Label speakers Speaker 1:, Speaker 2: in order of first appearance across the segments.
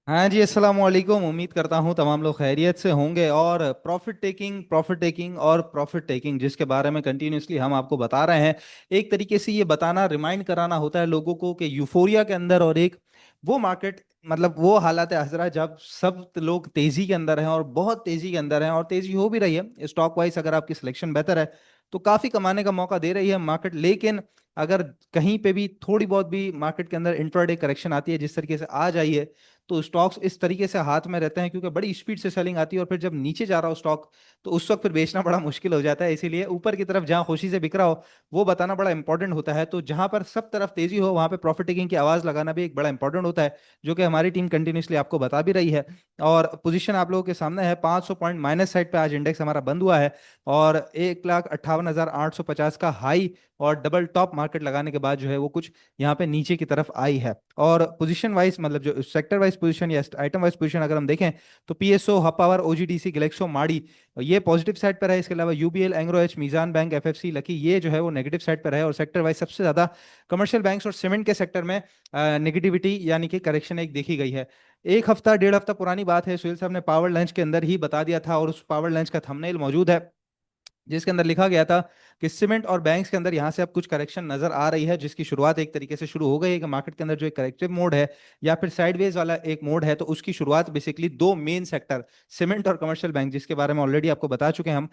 Speaker 1: हाँ जी, अस्सलाम वालेकुम। उम्मीद करता हूँ तमाम लोग खैरियत से होंगे। और प्रॉफिट टेकिंग और प्रॉफिट टेकिंग जिसके बारे में कंटिन्यूसली हम आपको बता रहे हैं, एक तरीके से ये बताना, रिमाइंड कराना होता है लोगों को कि यूफोरिया के अंदर और एक वो मार्केट, मतलब वो हालात हजरा जब सब लोग तेजी के अंदर हैं और बहुत तेजी के अंदर हैं और तेजी हो भी रही है स्टॉक वाइज। अगर आपकी सिलेक्शन बेहतर है तो काफी कमाने का मौका दे रही है मार्केट। लेकिन अगर कहीं पे भी थोड़ी बहुत भी मार्केट के अंदर इंट्राडे करेक्शन आती है जिस तरीके से आ जाइए, तो स्टॉक्स इस तरीके से हाथ में रहते हैं क्योंकि बड़ी स्पीड से सेलिंग आती है और फिर जब नीचे जा रहा हो स्टॉक तो उस वक्त फिर बेचना बड़ा मुश्किल हो जाता है। इसीलिए ऊपर की तरफ जहां खुशी से बिक रहा हो वो बताना बड़ा इंपॉर्टेंट होता है। तो जहां पर सब तरफ तेजी हो वहां पे प्रॉफिट टेकिंग की आवाज लगाना भी एक बड़ा इंपॉर्टेंट होता है, जो कि हमारी टीम कंटिन्यूसली आपको बता भी रही है। और पोजीशन आप लोगों के सामने है, 500 पॉइंट माइनस साइड पे आज इंडेक्स हमारा बंद हुआ है और 1,58,850 का हाई और डबल टॉप मार्केट लगाने के बाद जो है वो कुछ यहाँ पे नीचे की तरफ आई है। और पोजीशन वाइज, मतलब जो सेक्टर वाइज पोजीशन या आइटम वाइज पोजीशन अगर हम देखें तो PSO, Hub Power, OGDC, Glaxo, Mari ये पॉजिटिव साइड पर है। इसके अलावा UBL, Engro H, Meezan bank, FFC, Lucky ये जो है वो नेगेटिव साइड पर है। और सेक्टर वाइज सबसे ज्यादा कमर्शियल बैंक्स और सीमेंट के सेक्टर में नेगेटिविटी यानी कि करेक्शन एक देखी गई है। एक हफ्ता डेढ़ हफ्ता पुरानी बात है, सुहेल साहब ने पावर लंच के अंदर ही बता दिया था और उस पावर लंच का थंबनेल मौजूद है जिसके अंदर लिखा गया था कि सीमेंट और बैंक्स के अंदर यहां से अब कुछ करेक्शन नजर आ रही है, जिसकी शुरुआत एक तरीके से शुरू हो गई है कि मार्केट के अंदर जो एक करेक्टिव मोड है या फिर साइडवेज वाला एक मोड है, तो उसकी शुरुआत बेसिकली दो मेन सेक्टर सीमेंट और कमर्शियल बैंक, जिसके बारे में ऑलरेडी आपको बता चुके हैं हम,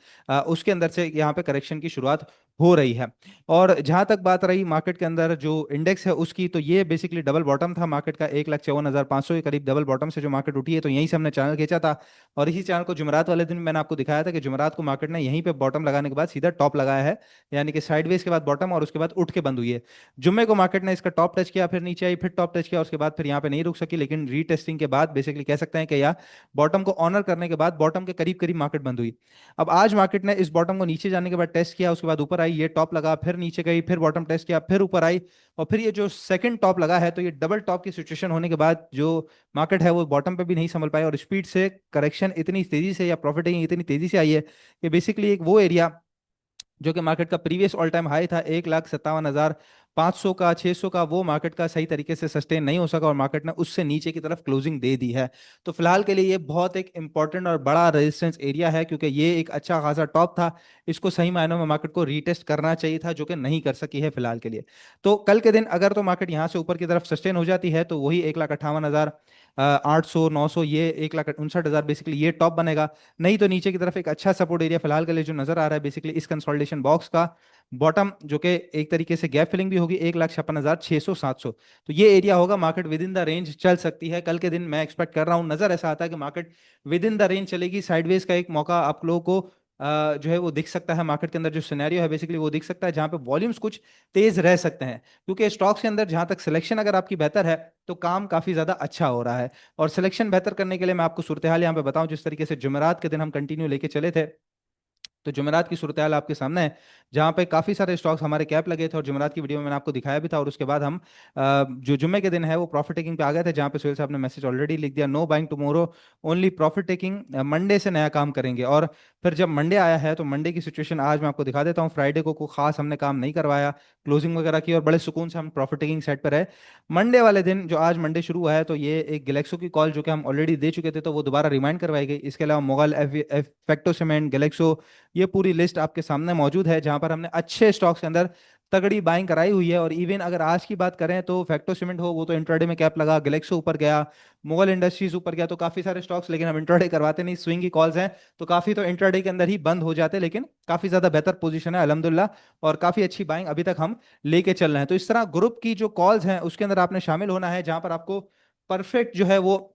Speaker 1: उसके अंदर से यहाँ पे करेक्शन की शुरुआत हो रही है। और जहां तक बात रही मार्केट के अंदर जो इंडेक्स है उसकी, तो ये बेसिकली डबल बॉटम था मार्केट का, 1,54,500 के करीब डबल बॉटम से जो मार्केट उठी है, तो यहीं से हमने चैनल खींचा था। और इसी चैनल को जुमेरात वाले दिन मैंने आपको दिखाया था कि जुमेरात को मार्केट ने यहीं पे बॉटम लगाने के बाद सीधा टॉप लगाया है, यानी कि साइडवेज के बाद बॉटम और उसके बाद उठ के बंद हुई है। जुम्मे को मार्केट ने इसका टॉप टच किया, फिर नीचे आई, फिर टॉप टच किया, उसके बाद फिर यहाँ पे नहीं रुक सकी, लेकिन रीटेस्टिंग के बाद बेसिकली कह सकते हैं कि या बॉटम को ऑनर करने के बाद बॉटम के करीब करीब मार्केट बंद हुई। अब आज मार्केट ने इस बॉटम को नीचे जाने के बाद टेस्ट किया, उसके बाद ऊपर आई, ये टॉप लगा, फिर नीचे गई, फिर बॉटम टेस्ट किया, फिर ऊपर आई, और फिर ये जो सेकंड टॉप लगा है, तो ये डबल टॉप की सिचुएशन होने के बाद जो मार्केट है वो बॉटम पे भी नहीं संभल पाई और स्पीड से करेक्शन इतनी तेजी से या प्रॉफिटिंग इतनी तेजी से आई है कि बेसिकली एक वो एरिया जो कि मार्केट का प्रीवियस ऑल टाइम हाई था 1,57,500 का, 600 का, वो मार्केट का सही तरीके से सस्टेन नहीं हो सका और मार्केट ने उससे नीचे की तरफ क्लोजिंग दे दी है। तो फिलहाल के लिए ये बहुत एक इंपॉर्टेंट और बड़ा रेजिस्टेंस एरिया है क्योंकि ये एक अच्छा खासा टॉप था। इसको सही मायनों में मार्केट को रीटेस्ट करना चाहिए था, जो कि नहीं कर सकी है फिलहाल के लिए। तो कल के दिन अगर तो मार्केट यहाँ से ऊपर की तरफ सस्टेन हो जाती है तो वही 1,58,800, 900, ये 1,59,000 बेसिकली ये टॉप बनेगा। नहीं तो नीचे की तरफ एक अच्छा सपोर्ट एरिया फिलहाल के लिए जो नजर आ रहा है बेसिकली इस कंसोलिडेशन बॉक्स का बॉटम, जो कि एक तरीके से गैप फिलिंग भी होगी, 1,56,600, 700। तो ये एरिया होगा, market with in the range चल सकती है कल के दिन। मैं एक्सपेक्ट कर रहा हूँ, नजर ऐसा आता है कि market with in the range चलेगी। साइडवेज का एक मौका आप लोगों को जो है वो दिख सकता है। मार्केट के अंदर जो सिनेरियो है बेसिकली वो दिख सकता है जहां पे वॉल्यूम्स कुछ तेज रह सकते हैं, क्योंकि स्टॉक्स के अंदर जहां तक सिलेक्शन अगर आपकी बेहतर है तो काम काफी ज्यादा अच्छा हो रहा है। और सिलेक्शन बेहतर करने के लिए मैं आपको सूरत हाल यहाँ पे बताऊं, जिस तरीके से जुमेरात के दिन हम कंटिन्यू लेके चले थे, तो जुमेरात की सूरत हाल आपके सामने है जहां पे काफी सारे स्टॉक्स हमारे कैप लगे थे और जुमेरात की वीडियो में मैंने आपको दिखाया भी था। और उसके बाद हम जो जुम्मे के दिन है वो प्रॉफिट टेकिंग पे आ गए थे, जहां पे सोहेल साहब ने मैसेज ऑलरेडी लिख दिया, know buying tomorrow, only profit taking, Monday से नया काम करेंगे। और फिर जब मंडे आया है तो मंडे की सिचुएशन आज मैं आपको दिखा देता हूँ। फ्राइडे को खास हमने काम नहीं करवाया, क्लोजिंग वगैरह की, और बड़े सुकून से हम प्रॉफिट टेकिंग साइड पर रहे। मंडे वाले दिन जो आज मंडे शुरू हुआ है, तो ये एक गैलेक्सो की कॉल जो कि हम ऑलरेडी दे चुके थे, तो वो दोबारा रिमाइंड करवाई गई। इसके अलावा मोगल, फैक्टो सीमेंट, गैलेक्सो, ये पूरी लिस्ट आपके सामने मौजूद है जहां पर हमने अच्छे स्टॉक्स के अंदर तगड़ी बाइंग कराई हुई है। और इवन अगर आज की बात करें तो फैक्टो सीमेंट हो वो तो इंट्राडे में कैप लगा, गैलेक्सो ऊपर गया, मुगल इंडस्ट्रीज ऊपर गया, तो काफी सारे स्टॉक्स, लेकिन हम इंट्राडे करवाते नहीं, स्विंग की कॉल्स हैं तो काफी तो इंट्राडे के अंदर ही बंद हो जाते, लेकिन काफी ज्यादा बेहतर पोजीशन है अल्हम्दुलिल्लाह। और काफी अच्छी बाइंग अभी तक हम लेके चल रहे हैं। तो इस तरह ग्रुप की जो कॉल्स हैं उसके अंदर आपने शामिल होना है जहां पर आपको परफेक्ट जो है वो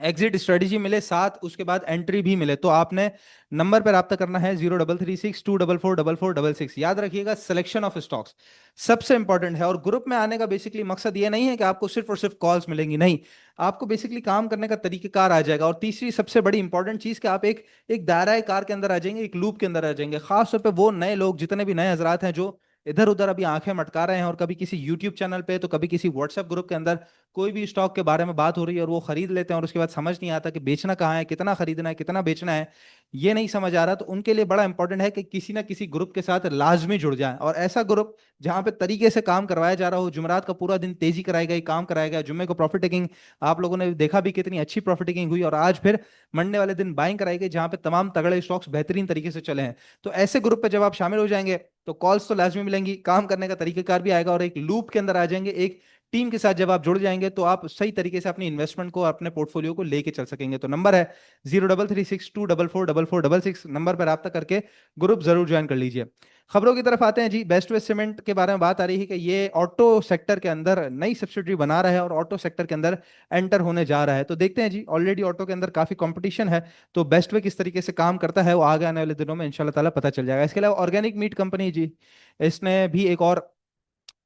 Speaker 1: एग्जिट स्ट्रेटेजी मिले, साथ उसके बाद एंट्री भी मिले। तो आपने नंबर पर रब्ता करना है 0336 244 444 याद रखिएगा, सिलेक्शन ऑफ स्टॉक्स सबसे इंपॉर्टेंट है। और ग्रुप में आने का बेसिकली मकसद ये नहीं है कि आपको सिर्फ और सिर्फ कॉल्स मिलेंगी, नहीं, आपको बेसिकली काम करने का तरीकेकार आ जाएगा। और तीसरी सबसे बड़ी इंपॉर्टेंट चीज कि आप एक एक दायरा कार के अंदर आ जाएंगे, एक लूप के अंदर आ जाएंगे। खासतौर पर वो नए लोग, जितने भी नए हजरात हैं जो इधर उधर अभी आंखें मटका रहे हैं और कभी किसी यूट्यूब चैनल पे तो कभी किसी व्हाट्सएप ग्रुप के अंदर कोई भी स्टॉक के बारे में बात हो रही है और वो खरीद लेते हैं और उसके बाद समझ नहीं आता कि बेचना कहाँ है, कितना खरीदना है, कितना बेचना है, ये नहीं समझ आ रहा, तो उनके लिए बड़ा इंपॉर्टेंट है कि किसी ना किसी ग्रुप के साथ लाजमी जुड़ जाए, और ऐसा ग्रुप जहां पे तरीके से काम करवाया जा रहा हो। जुमेरात का पूरा दिन तेजी कराई गई, काम कराया गया, जुम्मे को प्रॉफिट टेकिंग आप लोगों ने देखा भी कितनी अच्छी प्रॉफिट टेकिंग हुई, और आज फिर मंडे वाले दिन बाइंग कराई गई जहां पे तमाम तगड़े स्टॉक्स बेहतरीन तरीके से चले हैं। तो ऐसे ग्रुप पे जब आप शामिल हो जाएंगे तो कॉल्स तो लाजमी मिलेंगी, काम करने का तरीकेकार भी आएगा, और एक लूप के अंदर आ जाएंगे। एक टीम के साथ जब आप जुड़ जाएंगे तो आप सही तरीके से अपनी इन्वेस्टमेंट को, अपने पोर्टफोलियो को लेके चल सकेंगे। तो नंबर है 0336244466, नंबर पर रब्ता करके ग्रुप जरूर ज्वाइन कर लीजिए। खबरों की तरफ आते हैं जी। बेस्ट वेस्ट सीमेंट के बारे में बात आ रही है कि ये ऑटो सेक्टर के अंदर नई सब्सिडरी बना रहा है और ऑटो सेक्टर के अंदर एंटर होने जा रहा है। तो देखते हैं जी, ऑलरेडी ऑटो के अंदर काफी कंपटीशन है, तो बेस्ट वे किस तरीके से काम करता है वो आगे आने वाले दिनों में इंशाल्लाह ताला पता चल जाएगा। इसके अलावा ऑर्गेनिक मीट कंपनी जी, इसने भी एक और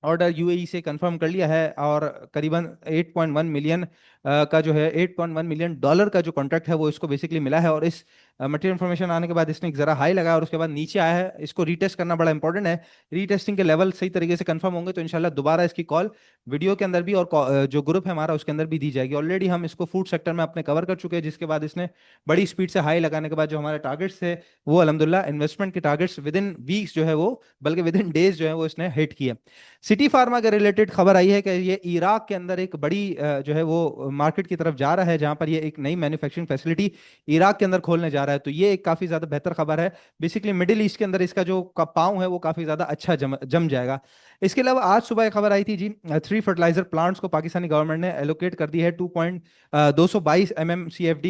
Speaker 1: ऑर्डर यूएई से कंफर्म कर लिया है, और करीबन 8.1 मिलियन का जो है $8.1 मिलियन का जो कॉन्ट्रैक्ट है वो इसको बेसिकली मिला है। और इस मटेरियल इन्फॉर्मेशन आने के बाद इसने एक जरा हाई लगाया और उसके बाद नीचे आया है। इसको रीटेस्ट करना बड़ा इंपॉर्टेंट है। रीटेस्टिंग के लेवल सही तरीके से कंफर्म होंगे तो इंशाल्लाह दोबारा इसकी कॉल वीडियो के अंदर भी और जो ग्रुप है हमारा उसके अंदर भी दी जाएगी। ऑलरेडी हम इसको फूड सेक्टर में अपने कवर कर चुके हैं, जिसके बाद इसने बड़ी स्पीड से हाई लगाने के बाद जो हमारे टारगेट्स थे वो अल्हम्दुलिल्लाह इन्वेस्टमेंट के टारगेट्स विद इन वीक्स जो है वो, बल्कि विद इन डेज जो है वो इसने हिट किए। सिटी फार्मा के रिलेटेड खबर आई है कि ये इराक के अंदर एक बड़ी जो है वो मार्केट की तरफ जा रहा है, जहां पर ये एक नई मैन्युफैक्चरिंग फैसिलिटी इराक के अंदर खोलने जा रहा है। तो ये एक काफी ज्यादा बेहतर खबर है। बेसिकली मिडिल ईस्ट के अंदर इसका जो पाँव है वो काफी ज्यादा अच्छा जम जाएगा। इसके अलावा आज सुबह एक खबर आई थी जी, 3 फर्टिलाइजर प्लांट्स को पाकिस्तानी गवर्नमेंट ने एलोकेट कर दी है 222 MMCFD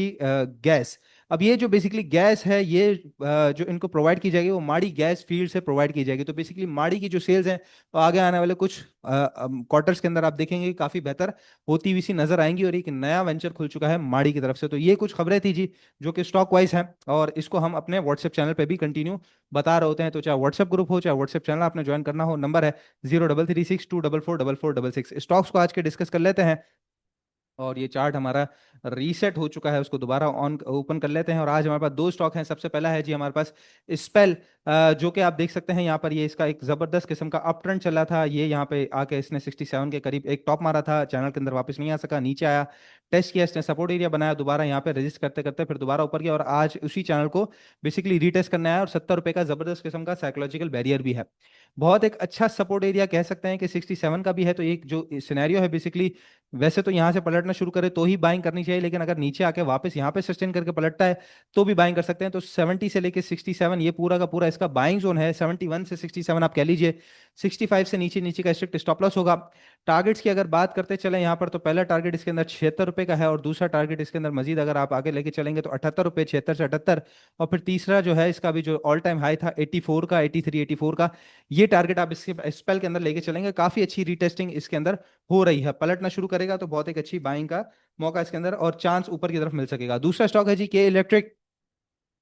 Speaker 1: गैस। अब ये जो बेसिकली गैस है ये जो इनको प्रोवाइड की जाएगी वो माड़ी गैस फील्ड से प्रोवाइड की जाएगी। तो बेसिकली माड़ी की जो सेल्स हैं तो आगे आने वाले कुछ क्वार्टर्स के अंदर आप देखेंगे कि काफी बेहतर होती हुई सी नजर आएंगी, और एक नया वेंचर खुल चुका है माड़ी की तरफ से। तो ये कुछ खबरें थी जी जो कि स्टॉक वाइज हैं, और इसको हम अपने व्हाट्सएप चैनल पे भी कंटिन्यू बता रहे होते हैं। तो चाहे व्हाट्सएप ग्रुप हो चाहे व्हाट्सएप चैनल आपने ज्वाइन करना हो, नंबर है 0336244466। स्टॉक्स को आज के डिस्कस कर लेते हैं, और ये चार्ट हमारा रीसेट हो चुका है, उसको दोबारा ऑन ओपन कर लेते हैं। और आज हमारे पास दो स्टॉक हैं। सबसे पहला है जी हमारे पास स्पेल, जो कि आप देख सकते हैं यहाँ पर ये इसका एक जबरदस्त किस्म का अप ट्रेंड चला था। ये यहाँ पे आके इसने 67 के करीब एक टॉप मारा था, चैनल के अंदर वापस नहीं आ सका, नीचे आया, टेस्ट किया, इसने सपोर्ट एरिया बनाया, दोबारा यहाँ पे रजिस्ट करते करते फिर दोबारा ऊपर गया, और आज उसी चैनल को बेसिकली रीटेस्ट करना है। और 70 रुपए का जबरदस्त किस्म का साइकोलॉजिकल बैरियर भी है, बहुत एक अच्छा सपोर्ट एरिया कह सकते हैं कि 67 का भी है। तो एक जो सिनेरियो है बेसिकली, वैसे तो यहाँ से पलटना शुरू करे तो ही बाइंग करनी चाहिए, लेकिन अगर नीचे आके वापस यहाँ पे सस्टेन करके पलटता है तो भी बाइंग कर सकते हैं। तो 70 से लेके 67 ये पूरा का पूरा इसका बाइंग जोन है। 71 से 67 आप कह लीजिए, 65 से नीचे नीचे का स्ट्रिक्ट स्टॉप लॉस होगा। टारगेट्स की अगर बात करते चले यहाँ पर, तो पहला टारगेट इसके अंदर 76 रुपए का है, और दूसरा टारगेट इसके अंदर मजीद अगर आप आगे लेके चलेंगे तो 78 रुपए, 76 से 78। और फिर तीसरा जो है इसका भी जो ऑल टाइम हाई था 84 का, 83, 84 का, ये टारगेट आप इसके स्पेल के अंदर लेके चलेंगे। काफी अच्छी रीटेस्टिंग इसके अंदर हो रही है, पलटना शुरू करेगा तो बहुत एक अच्छी बाइंग का मौका इसके अंदर और चांस ऊपर की तरफ मिल सकेगा। दूसरा स्टॉक है जी के इलेक्ट्रिक,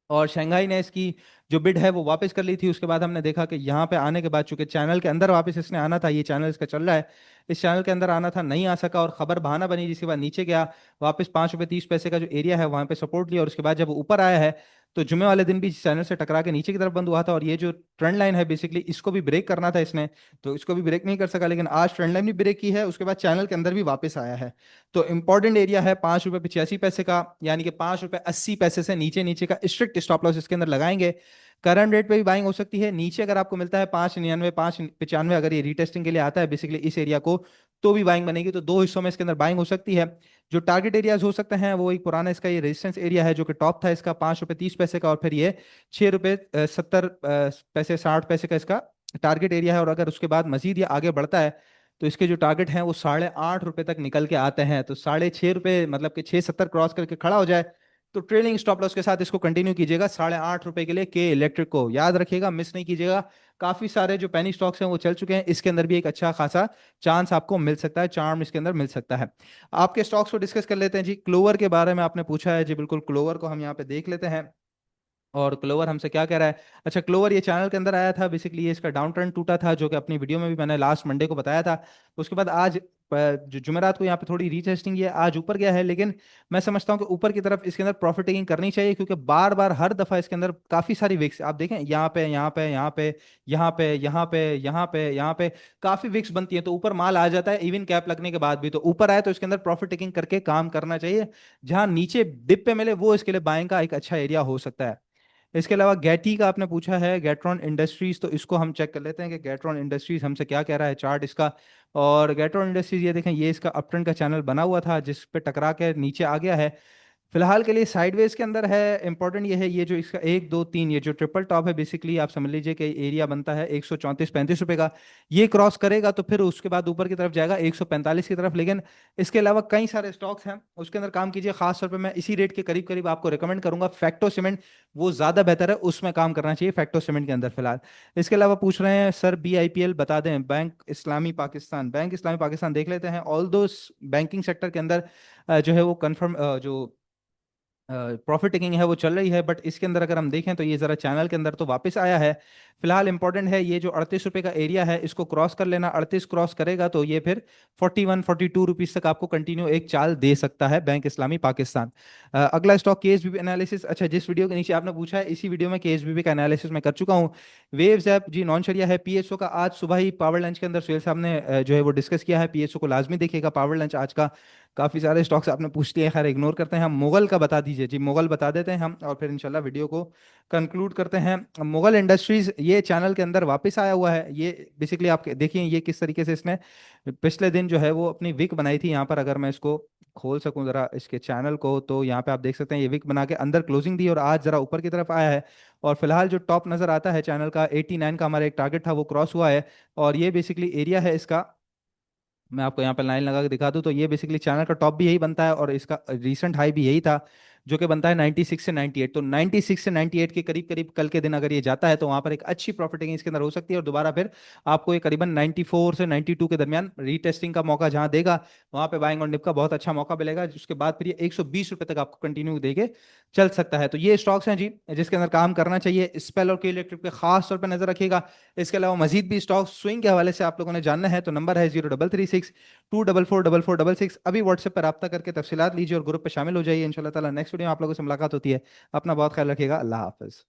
Speaker 1: और शंघाई ने इसकी जो बिड है वो वापस कर ली थी। उसके बाद हमने देखा कि यहाँ पे आने के बाद चूंकि चैनल के अंदर वापस इसने आना था, ये चैनल इसका चल रहा है, इस चैनल के अंदर आना था, नहीं आ सका, और खबर बहाना बनी, जिसके बाद नीचे गया, वापस 5 रुपये 30 पैसे का जो एरिया है वहां पे सपोर्ट लिया, और उसके बाद जब ऊपर आया है तो जुमे वाले दिन भी चैनल से टकरा के नीचे की तरफ बंद हुआ था। और ये जो ट्रेंड लाइन है बेसिकली इसको भी ब्रेक करना था इसने, तो इसको भी ब्रेक नहीं कर सका, लेकिन आज ट्रेंड लाइन भी ब्रेक की है, उसके बाद चैनल के अंदर भी वापस आया है। तो इंपॉर्टेंट एरिया है 5 रुपये 85 पैसे का, यानी कि 5 रुपये 80 पैसे से नीचे नीचे का स्ट्रिक्ट स्टॉप लॉस इसके अंदर लगाएंगे। करंट रेट पे भी बाइंग हो सकती है, नीचे अगर आपको मिलता है 5.99 5.95, अगर ये रीटेस्टिंग के लिए आता है बेसिकली इस एरिया को, तो भी बाइंग बनेगी। तो दो हिस्सों में इसके अंदर बाइंग हो सकती है। जो टारगेट एरियाज हो सकते हैं वो एक पुराना इसका ये रेजिस्टेंस एरिया है जो कि टॉप था इसका 5 रुपये 30 पैसे का, और फिर ये 6 रुपये 70 पैसे 60 पैसे का इसका टारगेट एरिया है। और अगर उसके बाद मजीद ये आगे बढ़ता है तो इसके जो टारगेट हैं वो 8.5 रुपए तक निकल के आते हैं। तो 6.5 रुपए मतलब कि 6.70 क्रॉस करके खड़ा हो जाए तो ट्रेलिंग स्टॉप लॉस के साथ इसको कंटिन्यू कीजिएगा 8.5 रुपए के लिए। के इलेक्ट्रिक को याद रखिएगा, मिस नहीं कीजिएगा। काफी सारे जो पेनी स्टॉक्स हैं वो चल चुके हैं, इसके अंदर भी एक अच्छा खासा चांस आपको मिल सकता है, चार्म इसके अंदर मिल सकता है। आपके स्टॉक्स को डिस्कस कर लेते हैं जी। क्लोवर के बारे में आपने पूछा है जी, बिल्कुल क्लोवर को हम यहाँ पे देख लेते हैं। और क्लोवर हमसे क्या कह रहा है? अच्छा, क्लोवर ये चैनल के अंदर आया था, बेसिकली ये इसका डाउन ट्रेंड टूटा था, जो कि अपनी वीडियो में भी मैंने लास्ट मंडे को बताया था। उसके बाद आज जो जुमेरात को यहाँ पे थोड़ी रीटेस्टिंग है, आज ऊपर गया है, लेकिन मैं समझता हूँ कि ऊपर की तरफ इसके अंदर प्रॉफिट टेकिंग करनी चाहिए, क्योंकि बार बार हर दफा इसके अंदर काफी सारी विक्स आप देखें, यहाँ पे यहाँ पे यहाँ पे यहाँ पे यहाँ पे यहाँ पे यहाँ पे काफी विक्स बनती है, तो ऊपर माल आ जाता है इवन कैप लगने के बाद भी। तो ऊपर आए तो इसके अंदर प्रॉफिट टेकिंग करके काम करना चाहिए। जहां नीचे डिप पे मिले वो इसके लिए बाइंग का एक अच्छा एरिया हो सकता है। इसके अलावा गैटी का आपने पूछा है, गैट्रॉन इंडस्ट्रीज, तो इसको हम चेक कर लेते हैं कि गैट्रॉन इंडस्ट्रीज हमसे क्या कह रहा है चार्ट इसका। और गैट्रॉन इंडस्ट्रीज ये देखें, ये इसका अपट्रेंड का चैनल बना हुआ था, जिस पे टकरा के नीचे आ गया है। फिलहाल के लिए साइडवेज के अंदर है। इंपॉर्टेंट ये है, ये जो इसका एक दो तीन, ये जो ट्रिपल टॉप है, बेसिकली आप समझ लीजिए कि एरिया बनता है 134-35 रुपए का। ये क्रॉस करेगा तो फिर उसके बाद ऊपर की तरफ जाएगा 145 की तरफ। लेकिन इसके अलावा कई सारे स्टॉक्स हैं, उसके अंदर काम कीजिए। खास तौर पे मैं इसी रेट के करीब करीब आपको रिकमेंड करूंगा फैक्टो सीमेंट, वो ज्यादा बेहतर है, उसमें काम करना चाहिए फैक्टो सीमेंट के अंदर फिलहाल। इसके अलावा पूछ रहे हैं सर BIPL बता दें, बैंक इस्लामी पाकिस्तान। बैंक इस्लामी पाकिस्तान देख लेते हैं। ऑल दो बैंकिंग सेक्टर के अंदर जो है वो कंफर्म जो प्रॉफिट टेकिंग है वो चल रही है, बट इसके अंदर अगर हम देखें तो ये जरा चैनल के अंदर तो वापस आया है। फिलहाल इंपॉर्टेंट है ये जो 38 रुपए का एरिया है, इसको क्रॉस कर लेना। 38 क्रॉस करेगा तो ये फिर 41-42 रुपीज तक आपको कंटिन्यू एक चाल दे सकता है बैंक इस्लामी पाकिस्तान। अगला स्टॉक KSBB एनालिसिस। अच्छा, जिस वीडियो के नीचे आपने पूछा है, इसी वीडियो में KSBB का एनालिसिस मैं कर चुका हूँ। वेव्स ऐप जी नॉन शरिया है। PSO का आज सुबह ही पावर लंच के अंदर सुहेल साहब ने जो है वो डिस्कस किया है। PSO को लाजमी देखिएगा पावर लंच आज का। काफी सारे स्टॉक्स आपने पूछ लिए, खैर इग्नोर करते हैं हम। मुगल का बता दीजिए जी, मुगल बता देते हैं हम, और फिर इंशाल्लाह वीडियो को कंक्लूड करते हैं। मुगल इंडस्ट्रीज ये चैनल के अंदर वापस आया हुआ है। ये बेसिकली आप देखिए ये किस तरीके से इसने पिछले दिन जो है वो अपनी विक बनाई थी। यहाँ पर अगर मैं इसको खोल सकूं जरा इसके चैनल को, तो यहाँ पे आप देख सकते हैं ये विक बना के अंदर क्लोजिंग दी और आज जरा ऊपर की तरफ आया है। और फिलहाल जो टॉप नजर आता है चैनल का 89 का हमारा एक टारगेट था, वो क्रॉस हुआ है। और ये बेसिकली एरिया है इसका। मैं आपको यहाँ पे लाइन लगा के दिखा दूं तो ये बेसिकली चैनल का टॉप भी यही बनता है, और इसका रीसेंट हाई भी यही था, जो कि बनता है 96 से 98। तो 96 से 98 के करीब करीब कल के दिन अगर ये जाता है तो वहां पर एक अच्छी प्रॉफिटिंग इसके अंदर हो सकती है। और दोबारा फिर आपको ये करीबन 94 से 92 के दरमियान रीटेस्टिंग का मौका जहां देगा, वहां पे बाइंग और निप का बहुत अच्छा मौका मिलेगा, जिसके बाद फिर ये 120 रुपए तक आपको कंटिन्यू देके चल सकता है। तो ये स्टॉक्स हैं जी जिसके अंदर काम करना चाहिए। स्पेल और के इलेक्ट्रिक पे खास तौर पर नजर रखिएगा। इसके अलावा मजीद भी स्टॉक स्विंग के हवाले से आप लोगों ने जानना है तो नंबर है 0336 244 4466। अभी व्हाट्सएप पर रब्ता करके तफसीलात लीजिए और ग्रुप पे शामिल हो जाइए। इंशाल्लाह ताला नेक्स्ट वीडियो में आप लोगों से मुलाकात होती है। अपना बहुत ख्याल रखिएगा। अल्लाह हाफिज।